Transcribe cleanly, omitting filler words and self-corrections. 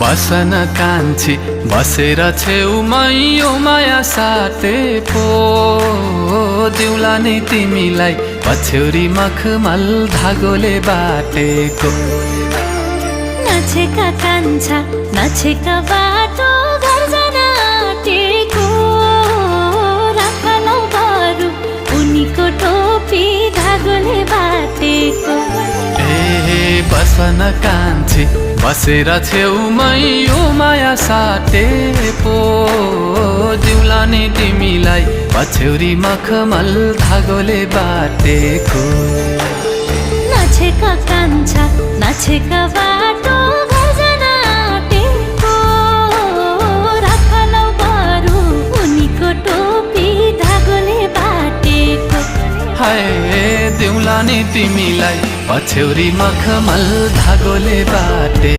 बसन कान्छी बसेर छेउमै यो माया साटे पो दिउला नि तिमीलाई पछ्यौरी मखमल धागोले बाटेको। नछेका कान्छा नछेका बाटो घर जान आँटेको, राखलौ बरु उनीको टोपी धागोले बाटेको। ए बसन कान्छी बसेर छेउमै यो माया साटे पो दिउला नि तिमीलाई पछ्यौरी मखमल धागोले बाटेको। नछेका कान्छा नछेका बाटो घर जान आँटेको, राखलौ बरु उनीको टोपी धागोले बाटेको। हाय दिउला नि तिमीलाई पछ्यौरी मखमल धागोले बाटे।